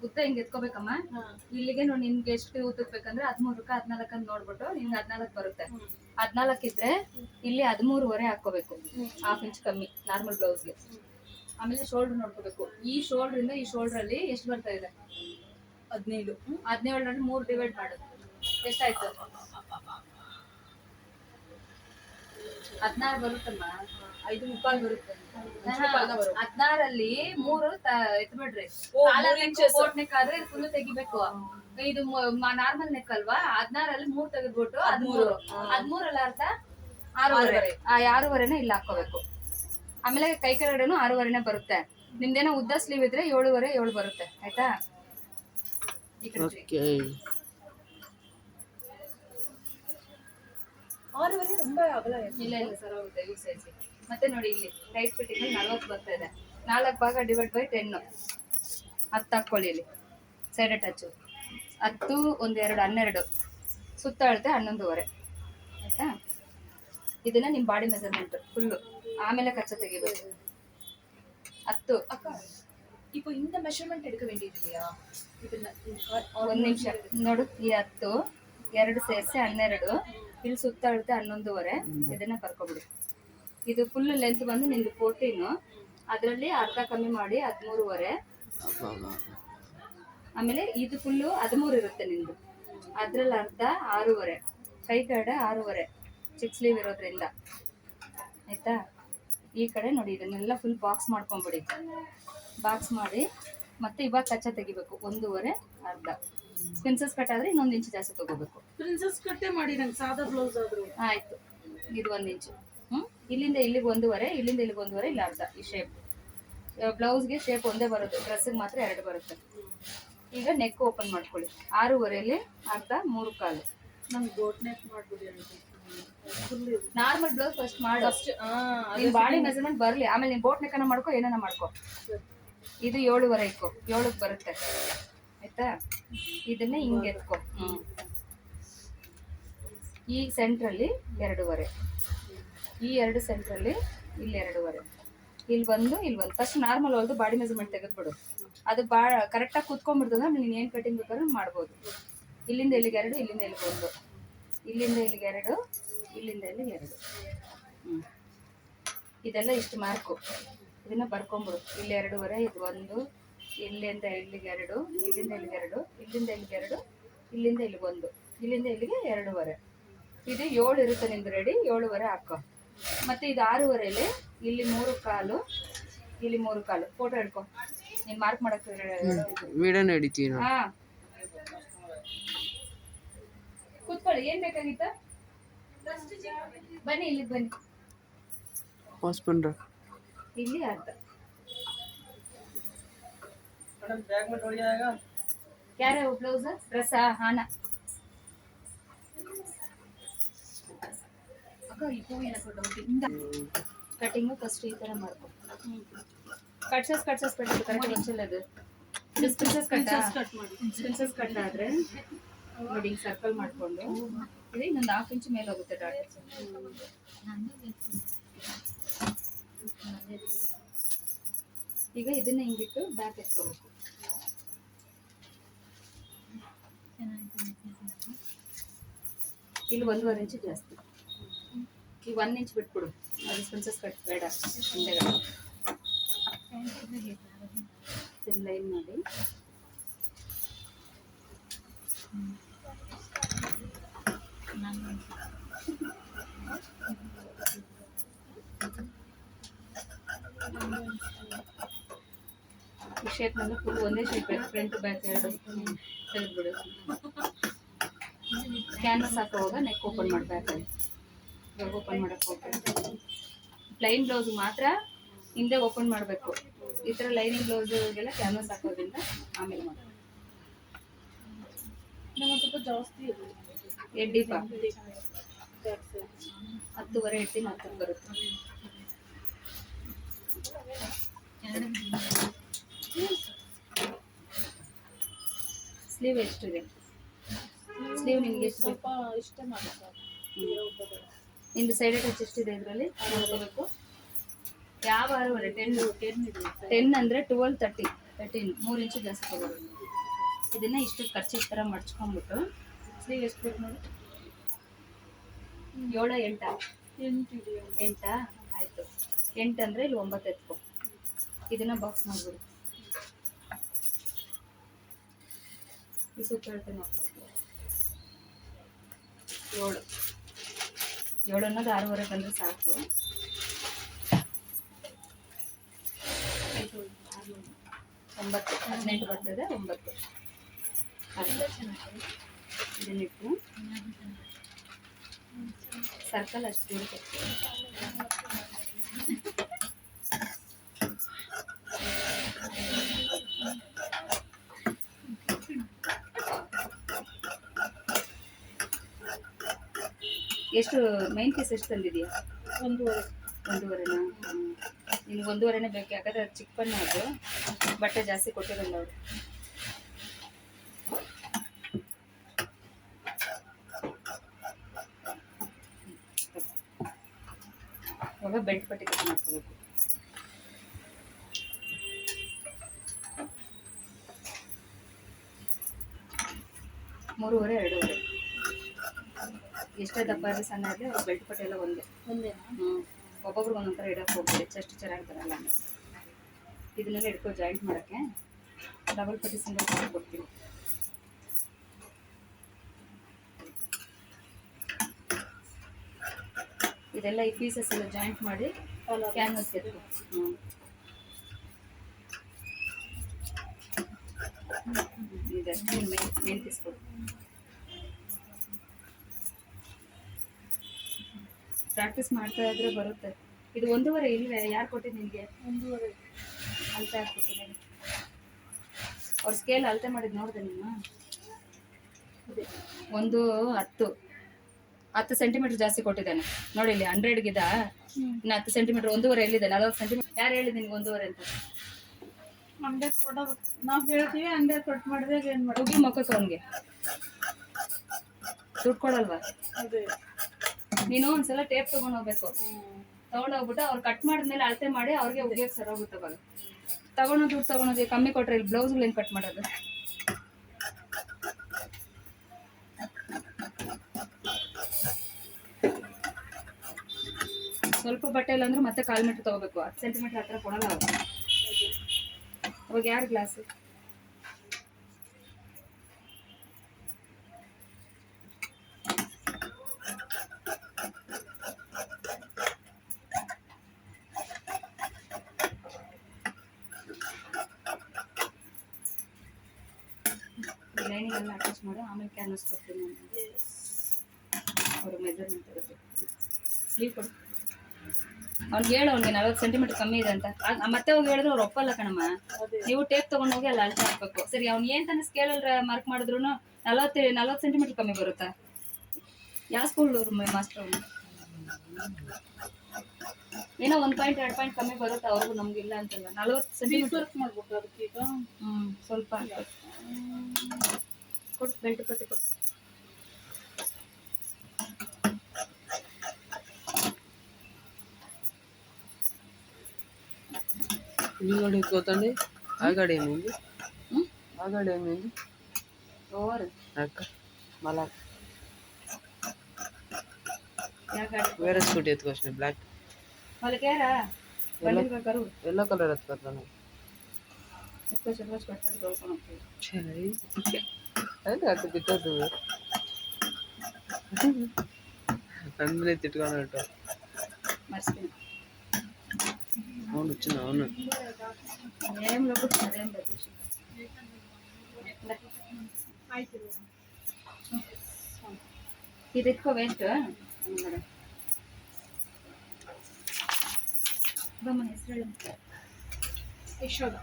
ಉದ್ದ ಹಿಂಗ್ ಎತ್ಕೋಬೇಕಮ್ಮ. ಇಲ್ಲಿಗೆ ನೋಡಿ ನಿಮ್ಗೆ ಎಷ್ಟು ಉದ್ದಕ್ ಬೇಕಂದ್ರೆ 13ಕ್ಕೆ 14 ಅಂತ ನೋಡ್ಬಿಟ್ಟು ನಿಮ್ಗೆ 14 ಬರುತ್ತೆ. 14 ಇದ್ರೆ ಇಲ್ಲಿ 13.5 ಹಾಕೋಬೇಕು, ಹಾಫ್ ಇಂಚ್ ಕಮ್ಮಿ ನಾರ್ಮಲ್ ಬ್ಲೌಸ್ಗೆ. ಆಮೇಲೆ ಶೋಲ್ಡರ್ ನೋಡ್ಕೋಬೇಕು. ಈ ಶೋಲ್ಡರ್ ಇಂದ ಈ ಶೋಲ್ಡರ್ ಅಲ್ಲಿ ಎಷ್ಟು ಬರ್ತಾ ಇದೆ? 17. 17ರಲ್ಲಿ 3 ಡಿವೈಡ್ ಮಾಡು, ಎಷ್ಟಾಯ್ತು? 16 ಬರುತ್ತಮ್ಮ. 5.25 ಬರುತ್ತೆ. 16ರಲ್ಲಿ 3 ಎತ್ಬಿಡ್ರಿ. ಕೋಟ್ ನೆಕ್ ಆದ್ರೆ ಫುಲ್ ತೆಗಿಬೇಕು. ಇದು ನಾರ್ಮಲ್ ನೆಕ್ ಅಲ್ವಾ? 16ರಲ್ಲಿ 3 ತೆಗೆದ್ಬಿಟ್ಟು 13ರಲ್ಲಿ ಅರ್ಧ 6.5. ಆ 6.5ನೇ ಇಲ್ಲಿ ಹಾಕೋಬೇಕು. ಆಮೇಲೆ ಕೈ ಕೆಳಗಡೆನು 6.5ನೇ ಬರುತ್ತೆ. ನಿಮ್ದೇನೋ ಉದ್ದ ಸ್ಲೀವ್ ಇದ್ರೆ 7.5 7 ಬರುತ್ತೆ. ಆಯ್ತಾ? ಇಲ್ಲ ಸರ್, ಹೋಗುತ್ತೆ ಈ ಸೈಜ್. ಮತ್ತೆ ನೋಡಿ ಇಲ್ಲಿ ಟೈಟ್ ಫಿಟ್ಟಿಂಗ್ 40 ಬರ್ತಾ ಇದೆ. 4 ಭಾಗ ಡಿವೈಡ್ ಬೈ 10, 10 ಹಾಕೊಳ್ಳಿ. ಇಲ್ಲಿ ಸೈಡ್ ಅಟ್ಯಾಚು 10 1 2 12, ಸುತ್ತ ಅಳತೆ 11.5. ಆಯ್ತಾ? ಇದನ್ನ ನಿಮ್ ಬಾಡಿ ಮೆಜರ್ಮೆಂಟ್ ಫುಲ್ಲು, ಆಮೇಲೆ ಕಚ್ಚ ತೆಗಿಬೇಕು. 10 அக்கா இப்போ இந்த மெஷர்மெண்ட் எடுக்க வேண்டியது இல்லையா? ಒಂದ್ ನಿಮಿಷ ನೋಡು. ಈ 10 2 ಸೇರಿಸಿ 12, ಇಲ್ಲಿ ಸುತ್ತ ಅಳತೆ 11.5. ಇದನ್ನ ಬರ್ಕೊಬಿಡಿ. ಇದು ಫುಲ್ ಲೆಂತ್ ಬಂದು ನಿಮ್ದು 14, ಅದರಲ್ಲಿ ಅರ್ಧ ಕಮ್ಮಿ ಮಾಡಿ 13.5. ಆಮೇಲೆ ಇದು ಫುಲ್ಲು 13 ಇರುತ್ತೆ ನಿಮ್ದು, ಅದ್ರಲ್ಲಿ ಅರ್ಧ 6.5. ಕೈ ಕಡೆ 6.5 ಚಿಕ್ ಸ್ಲೀವ್ ಇರೋದ್ರಿಂದ. ಆಯ್ತಾ? ಈ ಕಡೆ ನೋಡಿ ಇದನ್ನೆಲ್ಲ ಫುಲ್ ಬಾಕ್ಸ್ ಮಾಡ್ಕೊಂಬಿಡಿ. ಬಾಕ್ಸ್ ಮಾಡಿ ಮತ್ತೆ ಇವಾಗ ಕಚ್ಚಾ ತೆಗಿಬೇಕು. 1.5 ಅರ್ಧ. ಪ್ರಿನ್ಸಸ್ ಕಟ್ ಆದ್ರೆ ಇನ್ನೊಂದು ಇಂಚು ಜಾಸ್ತಿ ತಗೋಬೇಕು. ಪ್ರಿನ್ಸಸ್ ಕಟ್ಟೆ ಮಾಡಿ ನಂಗೆ ಸಾದಾ ಬ್ಲೌಸ್ ಆದ್ರು ಆಯ್ತು. ಇದು 1 ಇಂಚು. ಇಲ್ಲಿಂದ ಇಲ್ಲಿಗೆ 1.5, ಇಲ್ಲಿಂದ ಇಲ್ಲಿಗೆ 1.5, ಇಲ್ಲ ಅರ್ಧ. ಈ ಶೇಪ್ ಬ್ಲೌಸ್ಗೆ ಶೇಪ್ ಒಂದೇ ಬರುತ್ತೆ, ಡ್ರೆಸ್ಸಿಗೆ ಮಾತ್ರ 2 ಬರುತ್ತೆ. ಈಗ ನೆಕ್ ಓಪನ್ ಮಾಡ್ಕೊಳ್ಳಿ. 6.5ಯಲ್ಲಿ ಅರ್ಧ 3.25. ನಂಗೆ ಬೋಟ್ ನೆಕ್ ಮಾಡ್ಬಿಡಿ. ನಾರ್ಮಲ್ ಬ್ಲೌಸ್ ಫಸ್ಟ್ ಮಾಡು. ನಿನ್ ಬಾಡಿ ಮೆಜರ್ಮೆಂಟ್ ಬರ್ಲಿ, ಆಮೇಲೆ ನೀನ್ ಬೋಟ್ ನೆಕ್ಕನ್ನ ಮಾಡ್ಕೊ, ಏನಾನ ಮಾಡ್ಕೊ. ಇದು 7.5 ಇಕ್ಕೋ, 7ಕ್ಕೆ ಬರುತ್ತೆ. ಆಯ್ತಾ? ಇದನ್ನ ಹಿಂಗೆ ಎತ್ಕೊ. ಈ ಸೆಂಟ್ರಲ್ಲಿ 2.5, ಈ 2 ಸೆಂಟ್ರಲ್ಲಿ ಇಲ್ಲಿ 2.5, ಇಲ್ಲಿ ಒಂದು ಇಲ್ಲಿ ಒಂದು. ಫಸ್ಟ್ ನಾರ್ಮಲ್ ಹೊಲ್ದು ಬಾಡಿ ಮೆಜರ್ಮೆಂಟ್ ತೆಗೆದ್ಬಿಡು. ಅದು ಕರೆಕ್ಟಾಗಿ ಕೂತ್ಕೊಂಡ್ಬಿಡ್ತದ. ನೀನು ಏನು ಕಟಿಂಗ್ ಬೇಕಾದ್ರೂ ಮಾಡ್ಬೋದು. ಇಲ್ಲಿಂದ ಇಲ್ಲಿಗೆ 2, ಇಲ್ಲಿಂದ ಇಲ್ಲಿಗೆ 1, ಇಲ್ಲಿಂದ ಇಲ್ಲಿಗೆ 2, ಇಲ್ಲಿಂದ ಇಲ್ಲಿಗೆ 2. ಇದೆಲ್ಲ ಇಷ್ಟು ಮಾರ್ಕು. ಇದನ್ನ ಬರ್ಕೊಂಬಿಡು. ಇಲ್ಲಿ 2.5, ಇದು 1, ಇಲ್ಲಿಂದ ಇಲ್ಲಿಗೆ 2, ಇಲ್ಲಿಂದ ಇಲ್ಲಿಗೆ 2, ಇಲ್ಲಿಂದ ಇಲ್ಲಿಗೆ 2, ಇಲ್ಲಿಂದ ಇಲ್ಲಿಗೆ 1, ಇಲ್ಲಿಂದ ಇಲ್ಲಿಗೆ 2.5. ಇದು 7 ಇರುತ್ತೆ ನಿಮ್ದು ರೆಡಿ. 7.5 ಹಾಕೋ. ಮತ್ತೆ ಇದು 6.5ಯಲ್ಲಿ ಇಲ್ಲಿ 3.25, ಇಲ್ಲಿ 3.25. ಫೋಟೋ ಹಿಡ್ಕೊ. ನೀನ್ ಮಾರ್ಕ್ ಮಾಡಕ್ ವಿಡಿಯೋ ನಡೀತೀವಿ. ಹಾ, ಕೂತ್ಕೊಳ್ಳಿ. ಏನ್ ಬೇಕಾಗಿತ್ತ? ಬನ್ನಿ, ಇಲ್ಲಿ ಬನ್ನಿ. ಇಲ್ಲಿ ಅರ್ಧ. ಯಾರ ಬ್ಲೌಸ್ ಡ್ರೆಸ್ ಹಾನ ಕಟಿಂಗು ಫಸ್ಟ್ ಈ ತರ ಮಾಡ್ಕೊ. ಕಟ್ಸಸ್ ಕಟ್ಬಿಟ್ಟು ಕರೆಕ್ಟ್ ಗೊತ್ತಿಲ್ಲ. ಅದು ಪ್ರಿನ್ಸಸ್ ಕಟ್ ಆದ್ರೆ ನೋಡಿ ಸರ್ಕಲ್ ಮಾಡ್ಕೊಂಡು ಇದು ಇನ್ನೊಂದು 1/2 ಇಂಚ್ ಮೇಲೆ ಹೋಗುತ್ತೆ ಡಾಟ್. ಈಗ ಇದನ್ನ ಹಿಂಗಿಟ್ಟು ಬ್ಯಾಕ್ ಎತ್ಕೋಬೇಕು. ಇಲ್ಲಿ 1.5 ಇಂಚ್ ಜಾಸ್ತಿ. ಈಗ 1 ಇಂಚ್ ಬಿಟ್ಬಿಡು. ಅದು ಪ್ರಿನ್ಸಸ್ ಕಟ್ ಬೇಡ. ಹಿಂದೆಗಡೆ ಲೈನ್ ಮಾಡಿ ಈ ಶೇಪ್ ನಲ್ಲಿ ಫುಲ್ ಒಂದೇ ಶೇಪ್ ಫ್ರಂಟ್ ಬ್ಯಾಕ್ 2 ತೆಗೆದ್ಬಿಡು. ಕ್ಯಾನ್ವಸ್ ಹಾಕುವಾಗ ನೆಕ್ ಓಪನ್ ಮಾಡ್ಬೇಕಾಗಿ ಓಪನ್ ಮಾಡಕ್ ಹೋಗ್ಬೇಕು. ಪ್ಲೈನ್ ಬ್ಲೌಸ್ ಮಾತ್ರ ಹಿಂದೆ ಓಪನ್ ಮಾಡಬೇಕು. ಈ ತರ ಲೈನಿಂಗ್ ಬ್ಲೌಸ್ಗೆಲ್ಲ ಕ್ಯಾನ್ವಸ್ ಹಾಕೋದ್ರಿಂದ ಆಮೇಲೆ ಮಾಡಿ. ನಮ್ಮ ಸ್ವಲ್ಪ ಜಾಸ್ತಿ ಎಡ್ಡಿಪ 10.5 ಇಡ್ತೀನಿ, 10 ಬರುತ್ತೆ. ಸ್ಲೀವ್ ಎಷ್ಟಿದೆ? ಸ್ಲೀವ್ ನಿಮ್ಗೆ ಎಷ್ಟು? ಸ್ವಲ್ಪ ಇಷ್ಟ ಮಾಡಿ. ನಿಮ್ದು ಸೈಡ್ ಅಟ್ಯಾಚ್ ಎಷ್ಟಿದೆ ಇದರಲ್ಲಿ ನೋಡ್ಕೋಬೇಕು. ಯಾವ 10 10 ಅಂದ್ರೆ 12 30 13 3 ಇಂಚು ಜಾಸ್ತಿ ತಗೋಬೇಕು. ಇದನ್ನ ಇಷ್ಟು ಖರ್ಚಿಗೆ ಥರ ಮಡ್ಚ್ಕೊಂಡ್ಬಿಟ್ಟು ಸ್ಲೀವ್ ಎಷ್ಟು ಬೇಕು ನೋಡಿ, 7 8 ಎಂಟು ಇದೆಯಾ? 8 ಆಯಿತು. 8 ಅಂದರೆ ಇಲ್ಲಿ 9 ಎತ್ಕೊ. ಇದನ್ನ ಬಾಕ್ಸ್ ಮಾಡ್ಬಿಡು. ಈ ಸುತ್ತ ಹೇಳ್ತೇನೆ ನೋಡ್ತಾ 7 ಅನ್ನೋದು 6:15 ಬಂದರೆ ಸಾಕು. 9 18 ಬರ್ತದೆ. 9 ಇದನ್ನಿಟ್ಟು ಸರ್ಕಲ್ ಅಷ್ಟು ಇರುತ್ತೆ. ಎಷ್ಟು ಮೈನ್ ಪೀಸ್ ಎಷ್ಟು ತಂದಿದೆಯಾ? 1.5. 1.5ನಾ? ನಿನ್ಗೆ 1.5ನೇ ಬೇಕು, ಯಾಕಂದ್ರೆ ಅದು ಚಿಕ್ಕ ಬಣ್ಣ, ಅದು ಬಟ್ಟೆ ಜಾಸ್ತಿ ಕೊಟ್ಟಿರಲ್ಲ ಅವರು. ಇವಾಗ ಬೆಲ್ಟ್ ಪಟ್ಟಿ ಕಟ್ ಮಾಡ್ಕೋಬೇಕು. ಮೂರುವರೆ 2.5 ಎಷ್ಟೇ ದಪ್ಪ ಇರಲಿ ಸಣ್ಣ ಇರಲಿ ಅವ್ರ ಬೆಲ್ಟ್ ಪಟ್ಟಿ ಎಲ್ಲ ಒಂದೇನಾ? ಒಬ್ಬೊಬ್ರಿಗೆ ಒಂದೊಂಥರ ಇಡಕ್ಕೆ ಹೋಗ್ಬೋದು, ಚೆಸ್ಟ್ ಚೆನ್ನಾಗಿ ಬರಲ್ಲ. ಇದನ್ನೆಲ್ಲ ಇಟ್ಕೊ ಜಾಯಿಂಟ್ ಮಾಡೋಕ್ಕೆ. ಡಬಲ್ ಪಟ್ಟಿ ಸಿಂಗಲ್ ಪಟ್ಟಿ ಕೊಡ್ತೀನಿ. ಇದೆಲ್ಲ ಈ ಪೀಸಸ್ ಎಲ್ಲ ಜಾಯಿಂಟ್ ಮಾಡಿ ಕ್ಯಾನ್ವಸ್ಗೆ ಎತ್ಕೊ. ಇದಷ್ಟು ಮೇನ್ ಪೀಸ್ ಕೊಡು. ಪ್ರಾಕ್ಟೀಸ್ ಮಾಡ್ತಾ ಇದ್ರೆ ಬರುತ್ತೆ. ಇದು 1.5 ಇಲ್ವೇ? ಯಾರು ಕೊಟ್ಟಿದ್ದು ನಿನಗೆ? 1.5 ಅಳತೆ ಹಾಕ್ಕೊಟ್ಟಿದ್ದೀನಿ. ಅವ್ರ ಸ್ಕೇಲ್ ಅಳತೆ ಮಾಡಿದ್ದು ನೋಡಿದೆ ನಿಮ್ಮ? 10 ಸೆಂಟಿಮೀಟರ್ ಜಾಸ್ತಿ ಕೊಟ್ಟಿದ್ದಾನೆ ನೋಡಿ. ಇಲ್ಲಿ 100ಗಿದ ಇನ್ನು 10 ಸೆಂಟಿಮೀಟರ್. 1.5 ಎಲ್ಲಿದೆ? 40 ಸೆಂಟಿಮೀಟರ್. ಯಾರು ಹೇಳಿದೆ ನಿನ್ಗೆ 1.5 ಅಂತ? 100 ಕೊಡೋದು ನಾವು ಹೇಳ್ತೀವಿ. 100 ಕಟ್ ಮಾಡಿದಾಗ ಏನು ಮಾಡೋದು? ಹೋಗಿ ಮೊಕ್ಕಕ್ಕೆ ಅವನಿಗೆ ದುಡ್ಡು ಕೊಡಲ್ವಾ? ಅದೇ ನೀನು ಒಂದ್ಸಲ ಟೇಪ್ ತೊಗೊಂಡು ಹೋಗ್ಬೇಕು. ತೊಗೊಂಡೋಗ್ಬಿಟ್ಟು ಅವ್ರು ಕಟ್ ಮಾಡಿದ್ಮೇಲೆ ಅಳತೆ ಮಾಡಿ ಅವ್ರಿಗೆ ಉಗಿಯೋಕೆ ಸರಿ ಹೋಗುತ್ತೆ. ಅವಾಗ ದುಡ್ಡು ತೊಗೊಳೋದು ಕಮ್ಮಿ ಕೊಟ್ರೆ ಇಲ್ಲಿ ಬ್ಲೌಸ್ಗಳು ಏನು ಕಟ್ ಮಾಡೋದು? ಸ್ವಲ್ಪ ಬಟ್ಟೆ ಇಲ್ಲ ಅಂದ್ರೆ ಮತ್ತೆ 1/4 ಮೀಟರ್ ತೊಗೋಬೇಕು. 10 ಸೆಂಟಿಮೀಟರ್ ಹತ್ರ ಕೊಡಲ್ಲ ಅವರು. ಅವಾಗ ಯಾರು ಗ್ಲಾಸು? ಲೈನಿಂಗ್ ಎಲ್ಲ ಅಟ್ಯಾಚ್ ಮಾಡಿ ಆಮೇಲೆ ಕ್ಯಾನ್ವಸ್ ಕೊಡ್ತೀನಿ ಅವರು ಮೆಜರ್ಮೆಂಟ್ ಇರುತ್ತೆ. ಸ್ಲೀವ್ ಕೊಡು. ಅವ್ನಿಗೆ ಹೇಳು, ಅವ್ನಿಗೆ 40 ಸೆಂಟಿಮೀಟರ್ ಕಮ್ಮಿ ಇದೆ ಅಂತ. ಮತ್ತೆ ಹೋಗಿ ಹೇಳಿದ್ರೆ ಅವ್ರು ಒಪ್ಪಲ್ಲ ಕಣಮ್ಮ. ನೀವು ಟೇಪ್ ತೊಗೊಂಡು ಹೋಗಿ ಅಲ್ಲಿ ಅಳತೆ ಹಾಕ್ಬೇಕು. ಸರಿ, ಅವ್ನು ಏನು ತಾನೆ ಸ್ಕೇಲಲ್ಲಿ ಮಾರ್ಕ್ ಮಾಡಿದ್ರು 40 ಸೆಂಟಿಮೀಟರ್ ಕಮ್ಮಿ ಬರುತ್ತಾ? ಯಾವ ಸ್ಕೂಲ್ ಮಾಸ್ಟರ್ ಅವನು? ಏನೋ 1 ಪಾಯಿಂಟ್ 2 ಪಾಯಿಂಟ್ ಕಮ್ಮಿ ಬರುತ್ತೆ ಅವ್ರಿಗೂ, ನಮ್ಗಿಲ್ಲ ಅಂತಲ್ಲ. 40 ಸೆಂಟಿಮೀಟರ್ ಮಾಡ್ಬೇಕು ಅದಕ್ಕೆ. ಈಗ ಸ್ವಲ್ಪ ಕೊಡು, ಬೆಲ್ಟ್ ಪಟ್ಟಿ ಕೊಡು. ఇంకోటి ఎక్కువతండి ఆగాడు ఏమైంది? ఆగాడు ఏమైంది? ఓవర్ అక్క మళ్ళా ಯಾಕೆ వేరే స్కూటీ ఎత్తుకొచ్చిన బ్లాక్ ಮಲ್ಕ್ಯಾರ ಬಂದಿರ್ಬೇಕಾರು ఎల్లో కలర్ ఎత్తుకొస్తాను. ಎತ್ಕೊಟ್ಟು ಕೊಡ್ತಾರೆ ತೊಳ್ಕೊಂಡು ಹೋಗ್ತೀವಿ. అయితే అక్కడ తిట్టద్దు, అందులో తిట్టుకున్నట్టు. మర్చిపోయినా అవును వచ్చింది. అవును ఏం లోపు అదేం ప్రదేశం ఇది ఎక్కువ వేస్ట్. మన ಹೆಸರು ಯಶೋಧ.